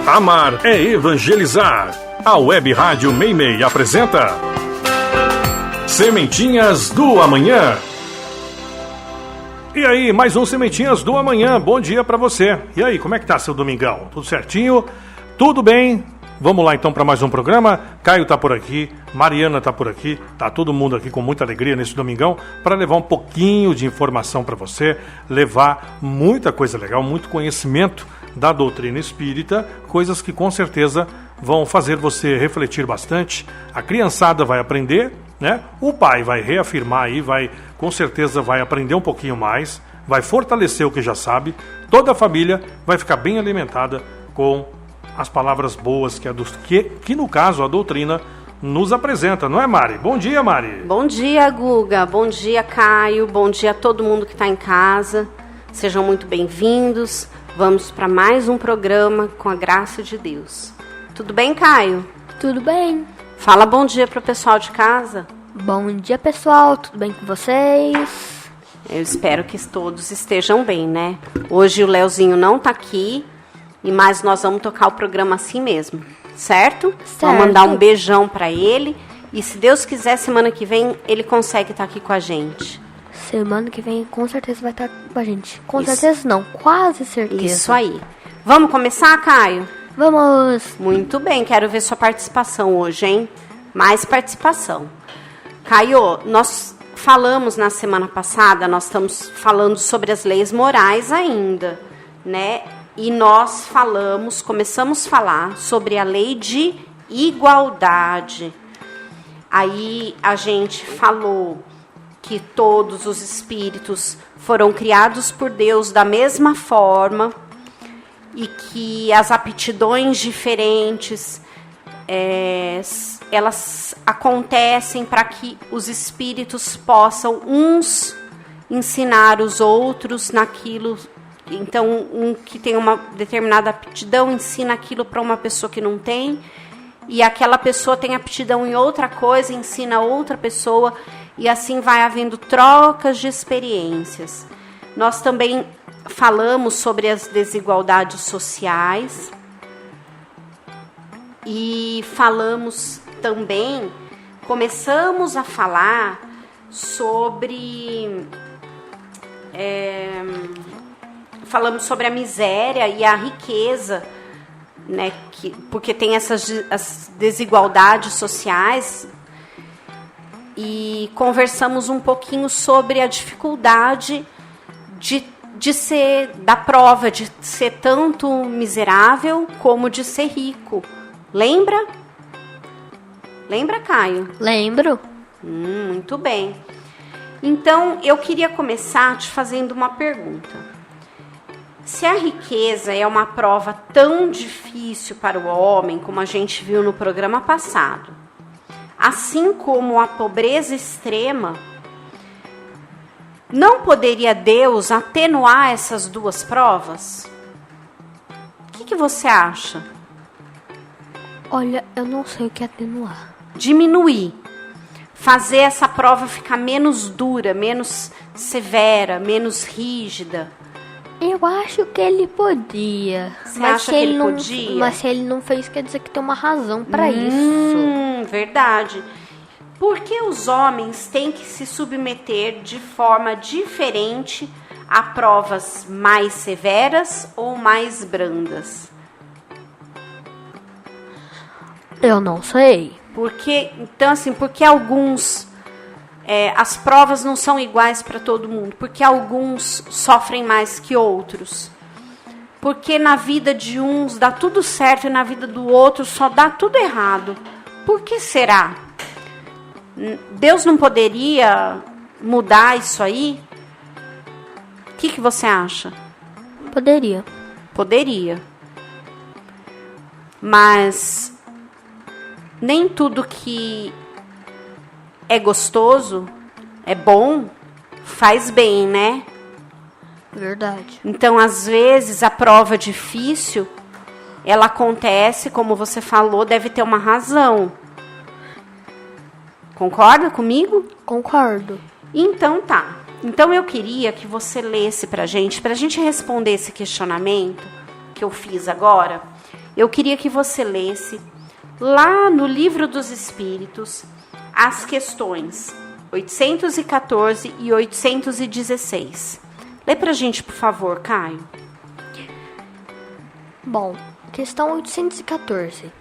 Amar é evangelizar. A Web Rádio Meimei apresenta Sementinhas do Amanhã. E aí, mais um Sementinhas do Amanhã. Bom dia pra você. E aí, como é que tá seu domingão? Tudo certinho? Tudo bem? Vamos lá então para mais um programa. Caio tá por aqui, Mariana tá por aqui, tá todo mundo aqui com muita alegria nesse domingão para levar um pouquinho de informação para você, levar muita coisa legal, muito conhecimento da doutrina espírita, coisas que com certeza vão fazer você refletir bastante. A criançada vai aprender, né? O pai vai reafirmar aí, com certeza vai aprender um pouquinho mais, vai fortalecer o que já sabe. Toda a família vai ficar bem alimentada com as palavras boas que no caso a doutrina nos apresenta, não é, Mari? Bom dia, Mari. Bom dia, Guga. Bom dia, Caio. Bom dia a todo mundo que está em casa. Sejam muito bem-vindos. Vamos para mais um programa com a graça de Deus. Tudo bem, Caio? Tudo bem. Fala bom dia para o pessoal de casa. Bom dia, pessoal. Tudo bem com vocês? Eu espero que todos estejam bem, né? Hoje o Leozinho não está aqui. Mas nós vamos tocar o programa assim mesmo, certo? Vamos mandar um beijão pra ele. E se Deus quiser, semana que vem, ele consegue estar aqui com a gente. Semana que vem, com certeza, vai estar com a gente. Com certeza não, quase certeza. Isso aí. Vamos começar, Caio? Vamos! Muito bem, quero ver sua participação hoje, hein? Mais participação. Caio, nós falamos na semana passada, nós estamos falando sobre as leis morais ainda, né? E nós começamos a falar sobre a lei de igualdade. Aí a gente falou que todos os espíritos foram criados por Deus da mesma forma e que as aptidões diferentes, elas acontecem para que os espíritos possam uns ensinar os outros naquilo. Então, um que tem uma determinada aptidão ensina aquilo para uma pessoa que não tem, e aquela pessoa tem aptidão em outra coisa, ensina outra pessoa, e assim vai havendo trocas de experiências. Nós também falamos sobre as desigualdades sociais, e falamos também, começamos a falar sobre... falamos sobre a miséria e a riqueza, né, porque tem as desigualdades sociais, e conversamos um pouquinho sobre a dificuldade de ser, da prova, de ser tanto miserável como de ser rico. Lembra? Lembra, Caio? Lembro. Muito bem. Então, eu queria começar te fazendo uma pergunta. Se a riqueza é uma prova tão difícil para o homem, como a gente viu no programa passado, assim como a pobreza extrema, não poderia Deus atenuar essas duas provas? O que você acha? Olha, eu não sei o que é atenuar. Diminuir. Fazer essa prova ficar menos dura, menos severa, menos rígida. Eu acho que ele podia. Você acha que ele podia? Mas se ele não fez, quer dizer que tem uma razão para isso. Verdade. Por que os homens têm que se submeter de forma diferente a provas mais severas ou mais brandas? Eu não sei. Porque alguns... as provas não são iguais para todo mundo, porque alguns sofrem mais que outros, porque na vida de uns dá tudo certo e na vida do outro só dá tudo errado. Por que será? Deus não poderia mudar isso aí? O que você acha? Poderia. Poderia. Mas nem tudo que é gostoso, é bom, faz bem, né? Verdade. Então, às vezes, a prova difícil, ela acontece, como você falou, deve ter uma razão. Concorda comigo? Concordo. Então, tá. Então, eu queria que você lesse pra gente responder esse questionamento que eu fiz agora. eu queria que você lesse lá no Livro dos Espíritos as questões 814 e 816. Lê pra gente, por favor, Caio. Bom, questão 814.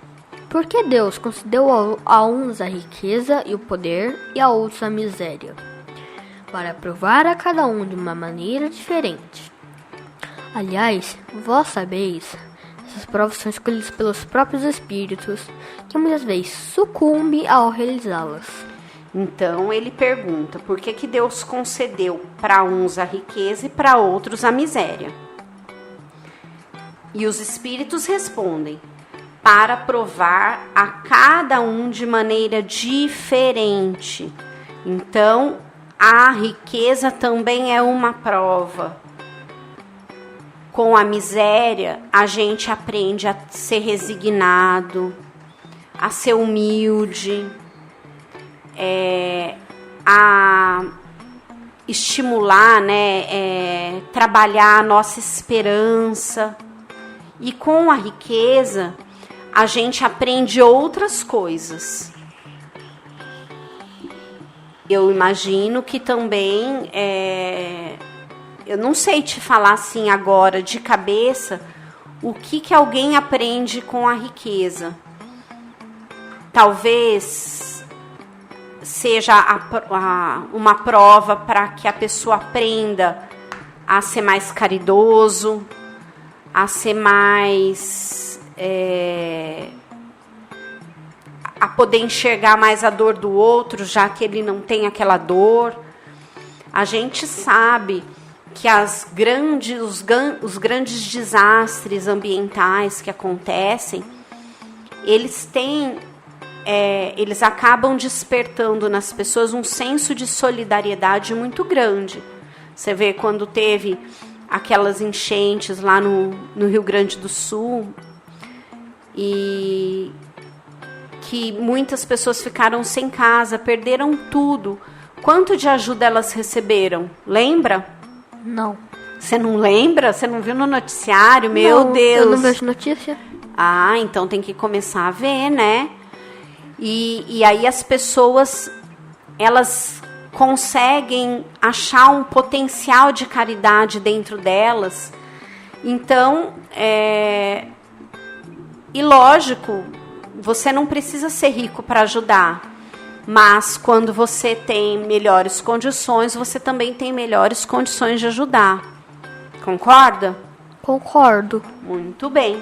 Por que Deus concedeu a uns a riqueza e o poder e a outros a miséria? Para provar a cada um de uma maneira diferente. Aliás, vós sabeis, essas provas são escolhidas pelos próprios espíritos, que muitas vezes sucumbem ao realizá-las. Então ele pergunta por que Deus concedeu para uns a riqueza e para outros a miséria. E os espíritos respondem, para provar a cada um de maneira diferente. Então, a riqueza também é uma prova. Com a miséria, a gente aprende a ser resignado, a ser humilde, a estimular, né, trabalhar a nossa esperança. E com a riqueza, a gente aprende outras coisas. Eu imagino que também, eu não sei te falar assim agora de cabeça, o que alguém aprende com a riqueza. Talvez seja uma prova para que a pessoa aprenda a ser mais caridoso, a ser mais... a poder enxergar mais a dor do outro, já que ele não tem aquela dor. A gente sabe que os grandes desastres ambientais que acontecem, eles acabam despertando nas pessoas um senso de solidariedade muito grande. Você vê quando teve aquelas enchentes lá no Rio Grande do Sul, e que muitas pessoas ficaram sem casa, perderam tudo. Quanto de ajuda elas receberam? Lembra? Não. Você não lembra? Você não viu no noticiário? Meu Não, Deus. eu não vejo notícia. Ah, então tem que começar a ver, né? E aí as pessoas, elas conseguem achar um potencial de caridade dentro delas. Então, e lógico, você não precisa ser rico para ajudar, mas quando você tem melhores condições, você também tem melhores condições de ajudar. Concorda? Concordo. Muito bem.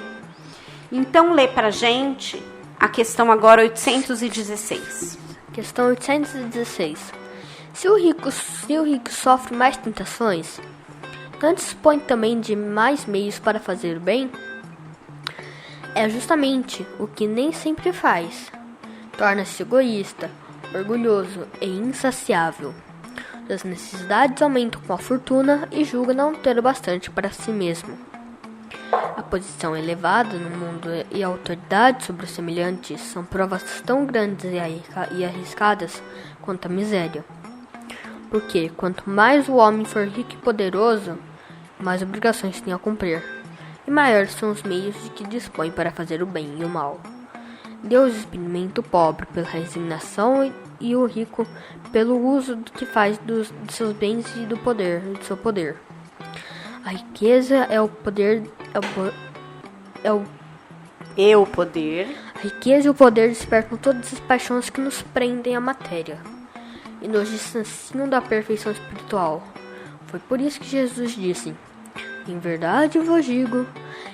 Então, lê pra gente a questão agora 816. Questão 816. Se o rico sofre mais tentações, não dispõe também de mais meios para fazer o bem? É justamente o que nem sempre faz. Torna-se egoísta, orgulhoso e insaciável. Suas necessidades aumentam com a fortuna e julga não ter o bastante para si mesmo. A posição elevada no mundo e a autoridade sobre os semelhantes são provas tão grandes e arriscadas quanto a miséria. Porque quanto mais o homem for rico e poderoso, mais obrigações tem a cumprir, e maiores são os meios de que dispõe para fazer o bem e o mal. Deus experimenta o pobre pela resignação e o rico pelo uso do que faz de seus bens e do seu poder. A riqueza é o poder. A riqueza e o poder despertam todas as paixões que nos prendem à matéria e nos distanciam da perfeição espiritual. Foi por isso que Jesus disse: em verdade vos digo,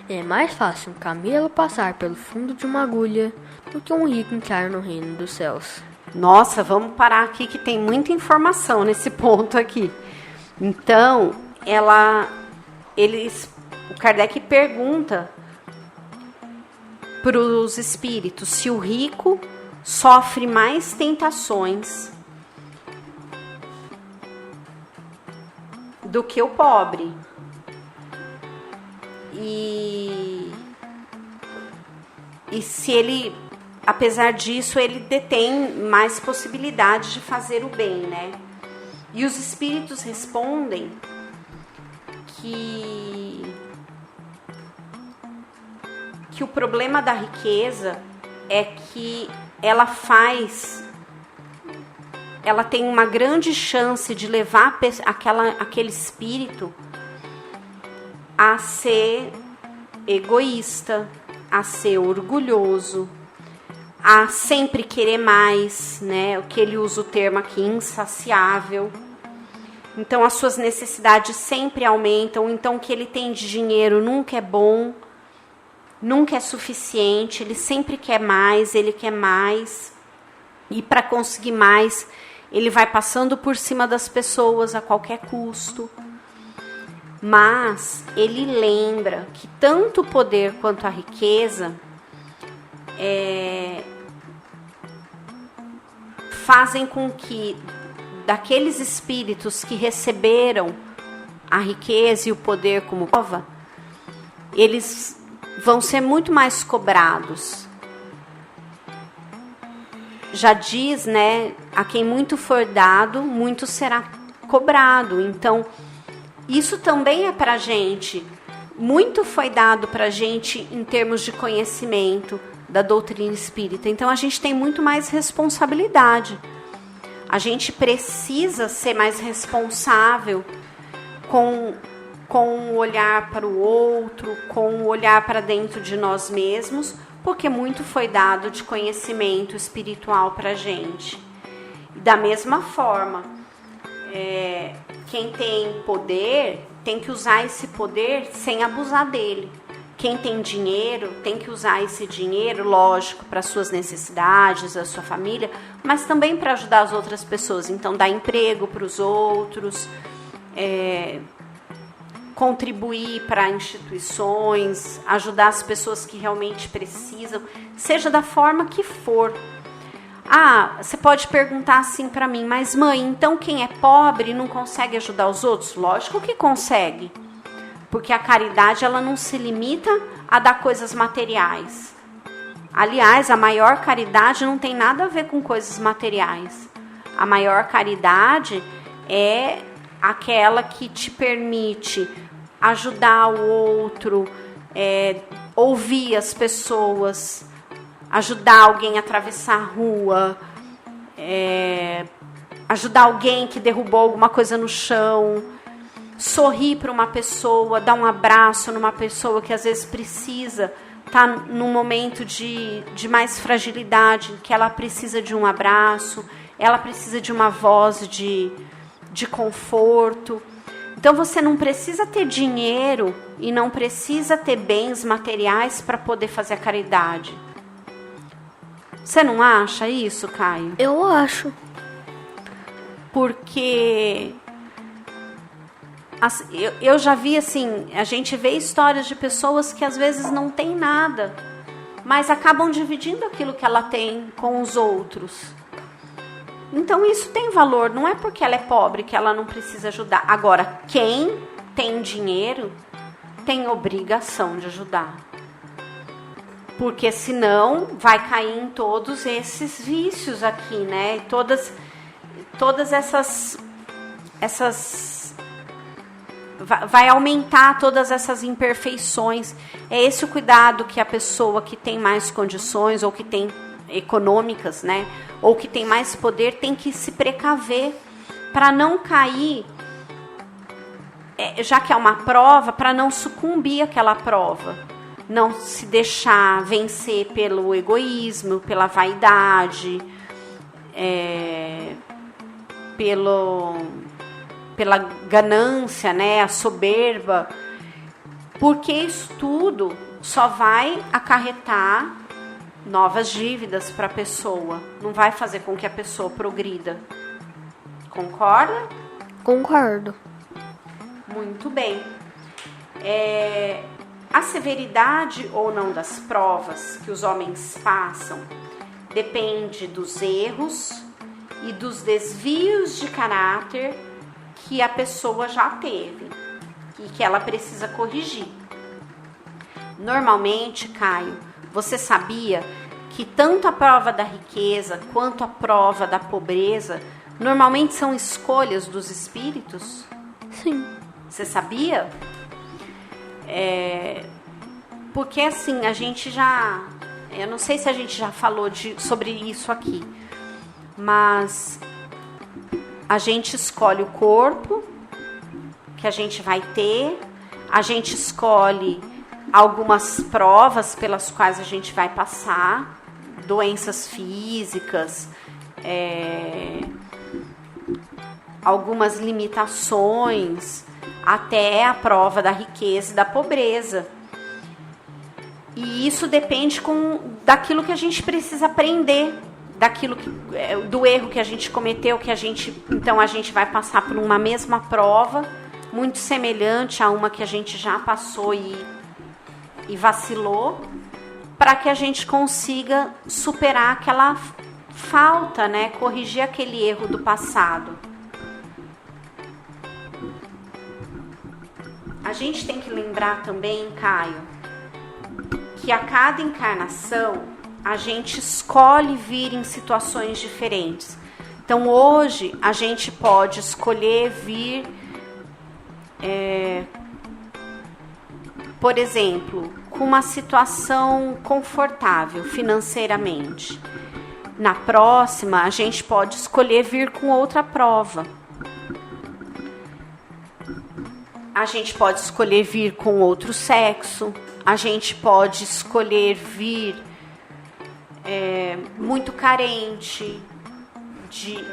é mais fácil um camelo passar pelo fundo de uma agulha do que um rico entrar no reino dos céus. Nossa, vamos parar aqui que tem muita informação nesse ponto aqui. Então, o Kardec pergunta para os espíritos se o rico sofre mais tentações do que o pobre. E se ele, apesar disso, ele detém mais possibilidade de fazer o bem, né? E os espíritos respondem que que o problema da riqueza é que ela tem uma grande chance de levar aquele espírito a ser egoísta, a ser orgulhoso, a sempre querer mais, né? O que ele usa o termo aqui, insaciável. Então, as suas necessidades sempre aumentam. Então, o que ele tem de dinheiro nunca é bom, nunca é suficiente. Ele sempre quer mais, ele quer mais. E para conseguir mais, ele vai passando por cima das pessoas a qualquer custo. Mas ele lembra que tanto o poder quanto a riqueza fazem com que daqueles espíritos que receberam a riqueza e o poder como prova, eles vão ser muito mais cobrados. Já diz, né, a quem muito for dado, muito será cobrado. Então, isso também é para a gente. Muito foi dado para a gente em termos de conhecimento da doutrina espírita. Então, a gente tem muito mais responsabilidade. A gente precisa ser mais responsável com o olhar para o outro, com o olhar para dentro de nós mesmos, porque muito foi dado de conhecimento espiritual para a gente. Da mesma forma, quem tem poder tem que usar esse poder sem abusar dele. Quem tem dinheiro tem que usar esse dinheiro, lógico, para suas necessidades, a sua família, mas também para ajudar as outras pessoas. Então, dar emprego para os outros, contribuir para instituições, ajudar as pessoas que realmente precisam, seja da forma que for. Você pode perguntar assim para mim, mas mãe, então quem é pobre não consegue ajudar os outros? Lógico que consegue, porque a caridade ela não se limita a dar coisas materiais. Aliás, a maior caridade não tem nada a ver com coisas materiais. A maior caridade é aquela que te permite ajudar o outro, ouvir as pessoas, ajudar alguém a atravessar a rua, ajudar alguém que derrubou alguma coisa no chão, sorrir para uma pessoa, dar um abraço numa pessoa que às vezes precisa, tá num momento de mais fragilidade, que ela precisa de um abraço, ela precisa de uma voz de conforto. Então você não precisa ter dinheiro e não precisa ter bens materiais para poder fazer a caridade. Você não acha isso, Caio? Eu acho. Porque eu já vi assim, a gente vê histórias de pessoas que às vezes não têm nada, mas acabam dividindo aquilo que ela tem com os outros. Então isso tem valor, não é porque ela é pobre que ela não precisa ajudar. Agora, quem tem dinheiro tem obrigação de ajudar. Porque senão vai cair em todos esses vícios aqui, né? Todas essas vai aumentar todas essas imperfeições. É esse o cuidado que a pessoa que tem mais condições ou que tem econômicas, né? Ou que tem mais poder tem que se precaver para não cair, já que é uma prova, para não sucumbir àquela prova. Não se deixar vencer pelo egoísmo, pela vaidade, pela ganância, né, a soberba, porque isso tudo só vai acarretar novas dívidas para a pessoa, não vai fazer com que a pessoa progrida. Concorda? Concordo. Muito bem. A severidade ou não das provas que os homens passam depende dos erros e dos desvios de caráter que a pessoa já teve e que ela precisa corrigir. Normalmente, Caio, você sabia que tanto a prova da riqueza quanto a prova da pobreza normalmente são escolhas dos espíritos? Sim. Você sabia? Porque assim, a gente já... Eu não sei se a gente já falou sobre isso aqui. Mas a gente escolhe o corpo que a gente vai ter. A gente escolhe algumas provas pelas quais a gente vai passar. Doenças físicas. Algumas limitações. Até a prova da riqueza e da pobreza. E isso depende daquilo que a gente precisa aprender, do erro que a gente cometeu, então a gente vai passar por uma mesma prova, muito semelhante a uma que a gente já passou e vacilou, para que a gente consiga superar aquela falta, né? Corrigir aquele erro do passado. A gente tem que lembrar também, Caio, que a cada encarnação a gente escolhe vir em situações diferentes. Então hoje a gente pode escolher vir, por exemplo, com uma situação confortável financeiramente. Na próxima a gente pode escolher vir com outra prova. A gente pode escolher vir com outro sexo. A gente pode escolher vir muito carente,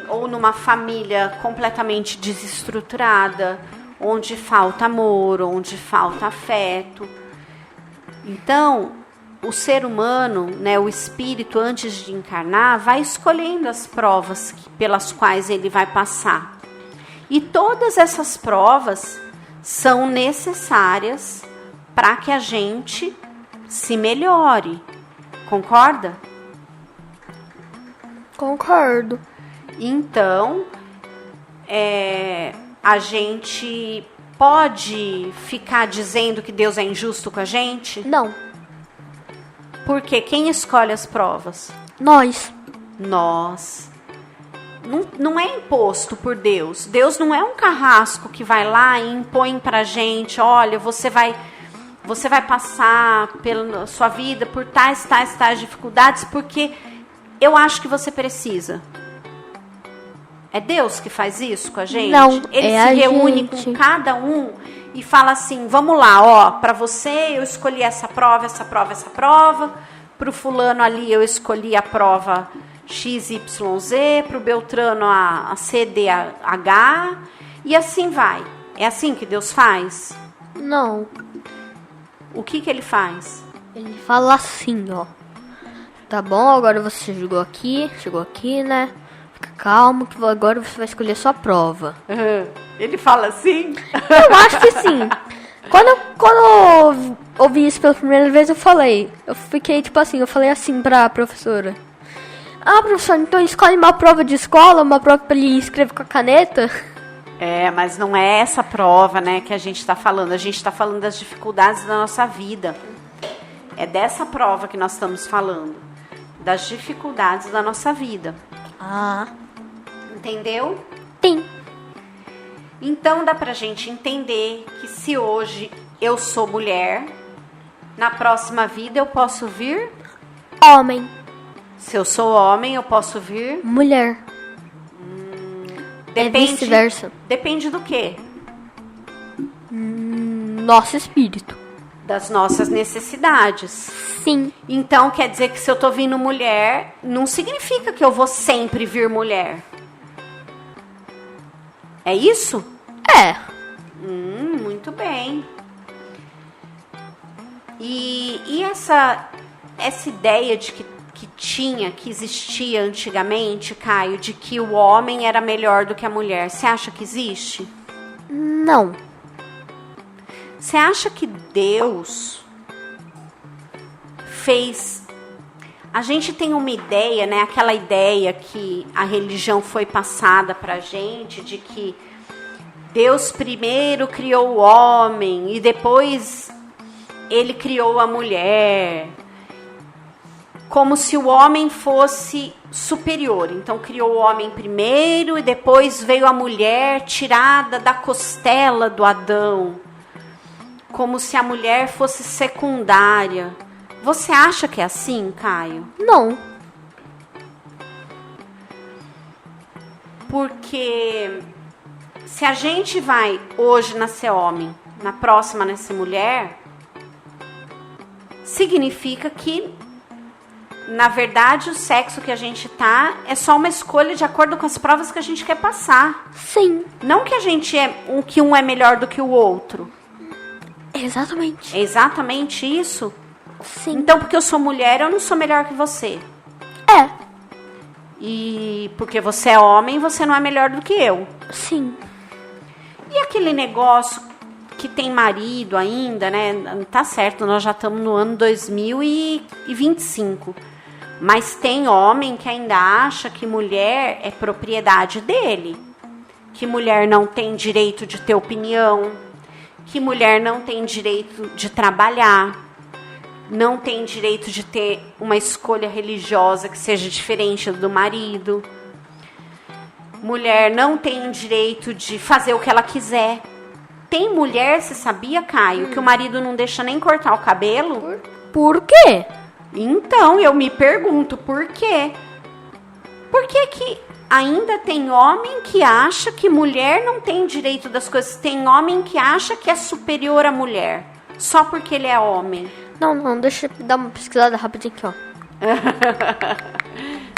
ou numa família completamente desestruturada, onde falta amor, onde falta afeto. Então, o ser humano, né, o espírito, antes de encarnar, vai escolhendo as provas pelas quais ele vai passar. E todas essas provas são necessárias para que a gente se melhore. Concorda? Concordo. Então, a gente pode ficar dizendo que Deus é injusto com a gente? Não. Porque quem escolhe as provas? Nós. Nós. Não é imposto por Deus. Deus não é um carrasco que vai lá e impõe pra gente, olha, você vai passar pela sua vida por tais dificuldades, porque eu acho que você precisa. É Deus que faz isso com a gente? Não, Ele é se a reúne gente. com cada um e fala assim, vamos lá, ó, para você eu escolhi essa prova. Pro fulano ali eu escolhi a prova XYZ, pro Beltrano a CDH, e assim vai. É assim que Deus faz? Não. O que ele faz? Ele fala assim, ó. Tá bom, agora você chegou aqui, né? Fica calmo que agora você vai escolher a sua prova. Ele fala assim? Eu acho que sim. Quando eu ouvi isso pela primeira vez, eu fiquei tipo assim, eu falei assim pra professora. Ah, professor, então escolhe uma prova de escola, uma prova pra ele escrever com a caneta? Mas não é essa prova, né, que a gente está falando. A gente está falando das dificuldades da nossa vida. É dessa prova que nós estamos falando. Das dificuldades da nossa vida. Ah. Entendeu? Sim. Então dá pra gente entender que se hoje eu sou mulher, na próxima vida eu posso vir Homem. Se eu sou homem, eu posso vir mulher. Depende, vice-versa. Depende do quê? Nosso espírito. Das nossas necessidades. Sim. Então, quer dizer que se eu tô vindo mulher, não significa que eu vou sempre vir mulher. É isso? É. Muito bem. E essa ideia de que existia antigamente, Caio, de que o homem era melhor do que a mulher, você acha que existe? Não. Você acha que Deus fez... A gente tem uma ideia, né? Aquela ideia que a religião foi passada pra gente, de que Deus primeiro criou o homem e depois ele criou a mulher. Como se o homem fosse superior. Então criou o homem primeiro e depois veio a mulher tirada da costela do Adão. como se a mulher fosse secundária. Você acha que é assim, Caio? Não. Porque se a gente vai hoje nascer homem, na próxima nascer mulher, significa que, na verdade, o sexo que a gente tá é só uma escolha de acordo com as provas que a gente quer passar. Sim. Não que a gente que um é melhor do que o outro. Exatamente. É exatamente isso? Sim. Então, porque eu sou mulher, eu não sou melhor que você. É. E porque você é homem, você não é melhor do que eu. Sim. E aquele negócio que tem marido ainda, né? Tá certo, nós já estamos no ano 2025. Mas tem homem que ainda acha que mulher é propriedade dele. Que mulher não tem direito de ter opinião. Que mulher não tem direito de trabalhar. Não tem direito de ter uma escolha religiosa que seja diferente do marido. Mulher não tem o direito de fazer o que ela quiser. Tem mulher, você sabia, Caio, que o marido não deixa nem cortar o cabelo? Por quê? Então, eu me pergunto, por quê? Por que que ainda tem homem que acha que mulher não tem direito das coisas? Tem homem que acha que é superior à mulher, só porque ele é homem. Não, deixa eu dar uma pesquisada rapidinho aqui, ó.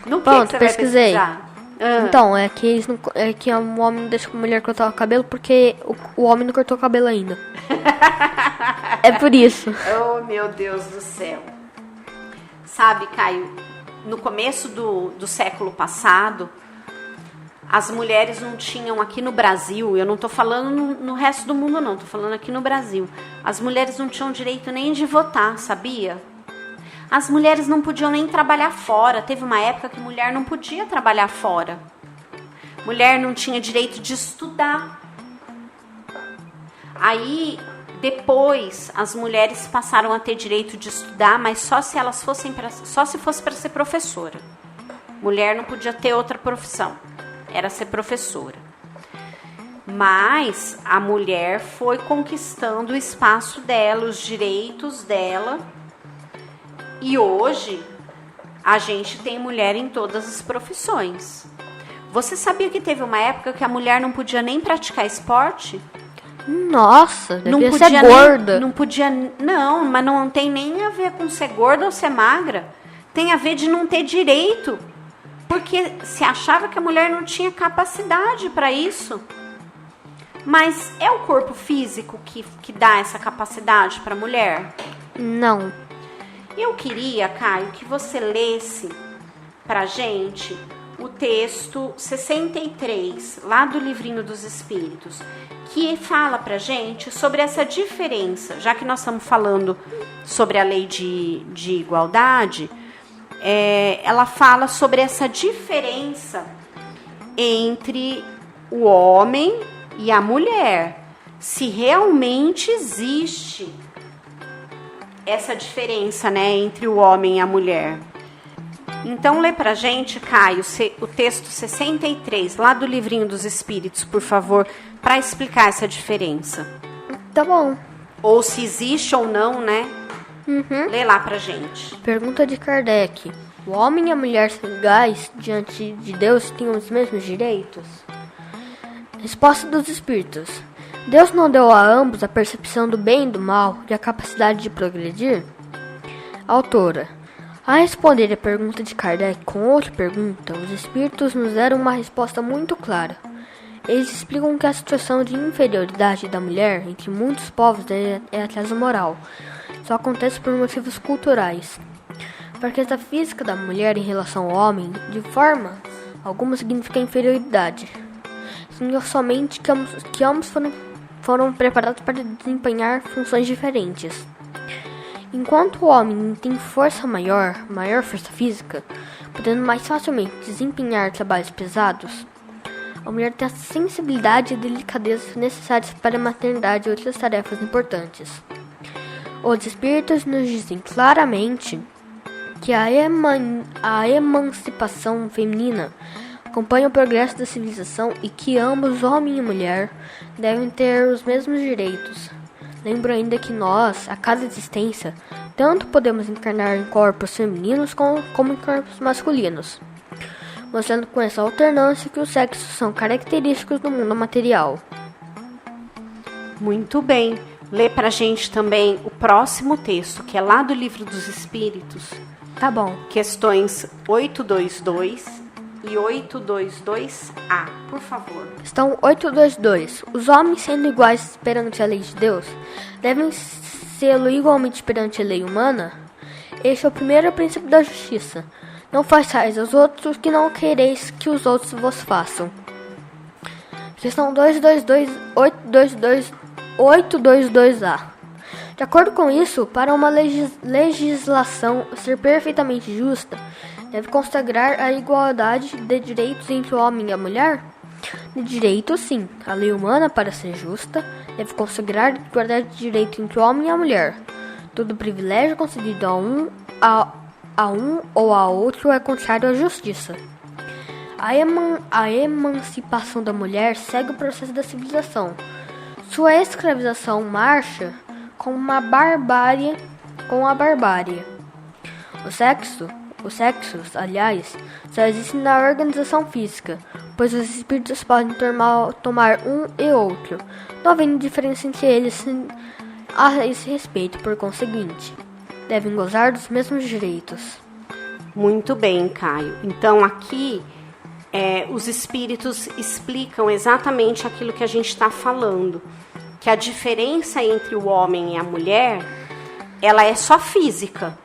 No Pronto, você pesquisei. vai pesquisar? Então, é que o homem não deixa a mulher cortar o cabelo porque o homem não cortou o cabelo ainda. É por isso. Oh, meu Deus do céu. Sabe, Caio, no começo do século passado, as mulheres não tinham aqui no Brasil, eu não estou falando no resto do mundo não, estou falando aqui no Brasil. As mulheres não tinham direito nem de votar, sabia? As mulheres não podiam nem trabalhar fora. Teve uma época que mulher não podia trabalhar fora. Mulher não tinha direito de estudar. Aí, depois, as mulheres passaram a ter direito de estudar, mas só se elas fossem só se fosse para ser professora. Mulher não podia ter outra profissão. Era ser professora. Mas a mulher foi conquistando o espaço dela, os direitos dela. E hoje, a gente tem mulher em todas as profissões. Você sabia que teve uma época que a mulher não podia nem praticar esporte? Nossa, Não devia podia ser gorda. não podia, não, mas não tem nem a ver com ser gorda ou ser magra. Tem a ver de não ter direito. Porque se achava que a mulher não tinha capacidade para isso. Mas é o corpo físico que dá essa capacidade para a mulher? Não. Eu queria, Caio, que você lesse pra gente o texto 63, lá do Livrinho dos Espíritos, que fala pra gente sobre essa diferença, já que nós estamos falando sobre a lei de igualdade, ela fala sobre essa diferença entre o homem e a mulher, se realmente existe essa diferença, né, entre o homem e a mulher. Então, lê pra gente, Caio, o texto 63, lá do Livrinho dos Espíritos, por favor, para explicar essa diferença. Tá bom. Ou se existe ou não, né? Uhum. Lê lá pra gente. Pergunta de Kardec. O homem e a mulher são iguais diante de Deus, têm os mesmos direitos? Resposta dos Espíritos. Deus não deu a ambos a percepção do bem e do mal e a capacidade de progredir? Autora. A responder a pergunta de Kardec com outra pergunta, os Espíritos nos deram uma resposta muito clara. Eles explicam que a situação de inferioridade da mulher entre muitos povos é atraso moral. Só acontece por motivos culturais. A fraqueza física da mulher em relação ao homem, de forma alguma, significa inferioridade. Significa somente que ambos foram preparados para desempenhar funções diferentes. Enquanto o homem tem maior força física, podendo mais facilmente desempenhar trabalhos pesados, a mulher tem a sensibilidade e delicadeza necessárias para a maternidade e outras tarefas importantes. Os Espíritos nos dizem claramente que a emancipação feminina acompanha o progresso da civilização e que ambos, homem e mulher, devem ter os mesmos direitos. Lembro ainda que nós, a cada existência, tanto podemos encarnar em corpos femininos como em corpos masculinos, mostrando com essa alternância que os sexos são característicos do mundo material. Muito bem. Lê pra gente também o próximo texto, que é lá do Livro dos Espíritos. Tá bom. Questões 822 e 822A, por favor. Questão 822. Os homens, sendo iguais perante a lei de Deus, devem sê-lo igualmente perante a lei humana? Este é o primeiro princípio da justiça. Não façais aos outros o que não quereis que os outros vos façam. Questão 822A. De acordo com isso, para uma legislação ser perfeitamente justa, deve consagrar a igualdade de direitos entre o homem e a mulher? De direito, sim. A lei humana, para ser justa, deve consagrar a igualdade de direito entre o homem e a mulher. Todo privilégio concedido a um ou a outro é contrário à justiça. A emancipação da mulher segue o processo da civilização. Sua escravização marcha com a barbárie. Os sexos, aliás, só existem na organização física, pois os espíritos podem tomar um e outro, não havendo diferença entre eles a esse respeito. Por conseguinte, devem gozar dos mesmos direitos. Muito bem, Caio. Então, aqui, os espíritos explicam exatamente aquilo que a gente está falando, que a diferença entre o homem e a mulher, ela é só física.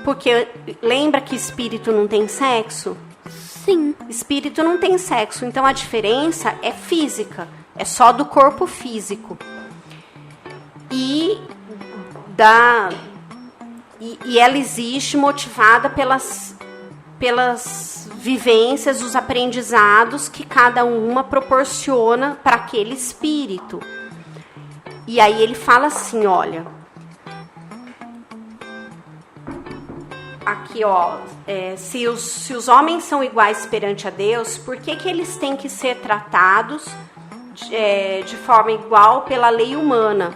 Porque lembra que espírito não tem sexo? Sim. Espírito não tem sexo, então a diferença é física, é só do corpo físico. E ela existe motivada pelas vivências, os aprendizados que cada uma proporciona para aquele espírito. E aí ele fala assim, olha, aqui se os homens são iguais perante a Deus, por que eles têm que ser tratados de forma igual pela lei humana?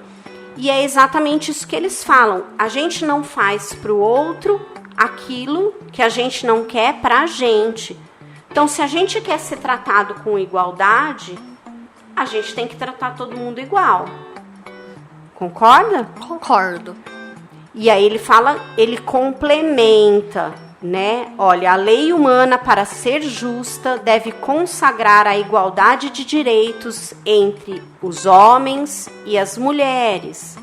E é exatamente isso que eles falam. A gente não faz para o outro aquilo que a gente não quer para a gente. Então, se a gente quer ser tratado com igualdade, a gente tem que tratar todo mundo igual. Concorda? Concordo. E aí ele complementa, né? Olha, a lei humana, para ser justa, deve consagrar a igualdade de direitos entre os homens e as mulheres.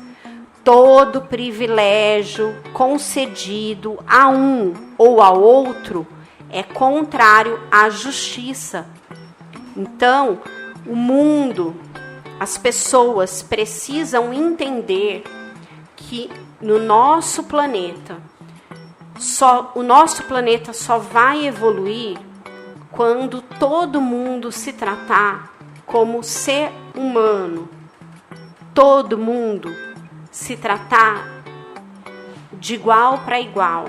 Todo privilégio concedido a um ou a outro é contrário à justiça. Então, o mundo, as pessoas precisam entender que no nosso planeta, o nosso planeta só vai evoluir quando todo mundo se tratar como ser humano. Todo mundo se tratar de igual para igual,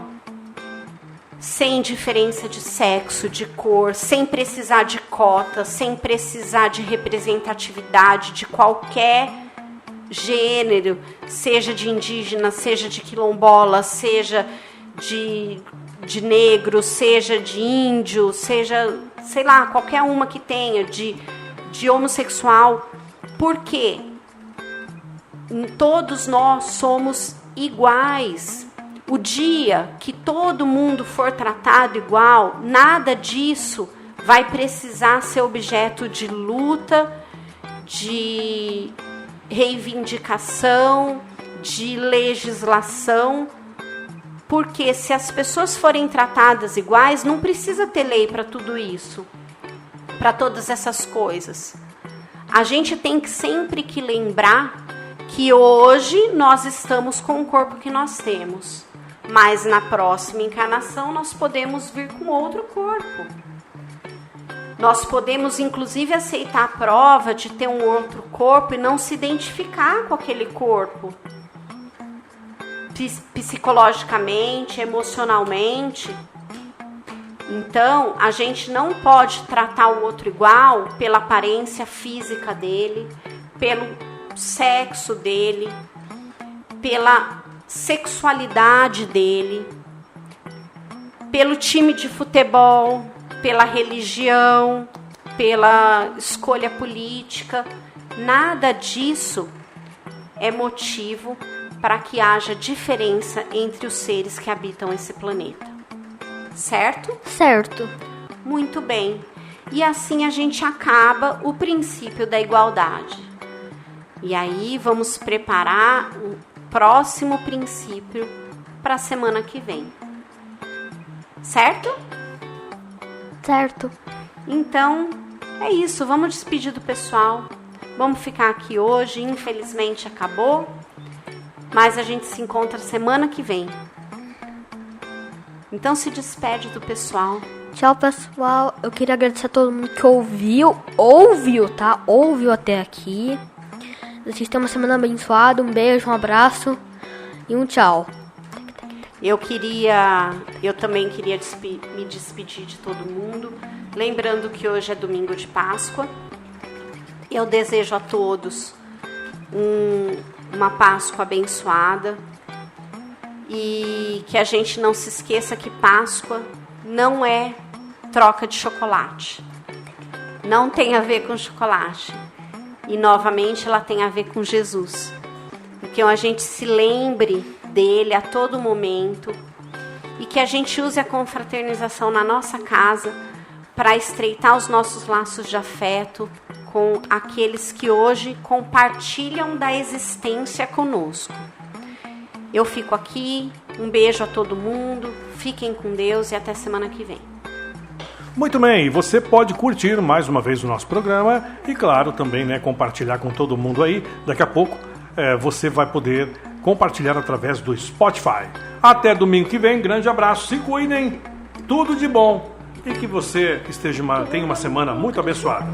sem diferença de sexo, de cor, sem precisar de cota, sem precisar de representatividade de qualquer gênero, seja de indígena, seja de quilombola, seja de negro, seja de índio, seja, sei lá, qualquer uma que tenha, de homossexual. Por quê? Todos nós somos iguais. O dia que todo mundo for tratado igual, nada disso vai precisar ser objeto de luta, de reivindicação, de legislação, porque se as pessoas forem tratadas iguais, não precisa ter lei para tudo isso, para todas essas coisas. A gente tem que sempre que lembrar que hoje nós estamos com o corpo que nós temos, mas na próxima encarnação nós podemos vir com outro corpo. Nós podemos, inclusive, aceitar a prova de ter um outro corpo e não se identificar com aquele corpo. Psicologicamente, emocionalmente. Então, a gente não pode tratar o outro igual pela aparência física dele, pelo sexo dele, pela sexualidade dele, pelo time de futebol, pela religião, pela escolha política. Nada disso é motivo para que haja diferença entre os seres que habitam esse planeta. Certo? Certo. Muito bem. E assim a gente acaba o princípio da igualdade. E aí vamos preparar o próximo princípio para a semana que vem. Certo? Certo. Então, é isso. Vamos despedir do pessoal. Vamos ficar aqui hoje. Infelizmente acabou. Mas a gente se encontra semana que vem. Então se despede do pessoal. Tchau, pessoal. Eu queria agradecer a todo mundo que ouviu, tá? Ouviu até aqui. Vocês tenham uma semana abençoada. Um beijo, um abraço e um tchau. Eu também queria me despedir de todo mundo. Lembrando que hoje é domingo de Páscoa. Eu desejo a todos uma Páscoa abençoada. E que a gente não se esqueça que Páscoa não é troca de chocolate. Não tem a ver com chocolate. E novamente ela tem a ver com Jesus. Então a gente se lembre dele a todo momento. E que a gente use a confraternização na nossa casa para estreitar os nossos laços de afeto com aqueles que hoje compartilham da existência conosco. Eu fico aqui, um beijo a todo mundo, fiquem com Deus e até semana que vem. Muito bem, e você pode curtir mais uma vez o nosso programa e, claro, também compartilhar com todo mundo aí. Daqui a pouco você vai poder compartilhar através do Spotify. Até domingo que vem, grande abraço, se cuidem, tudo de bom e que você tenha uma semana muito abençoada.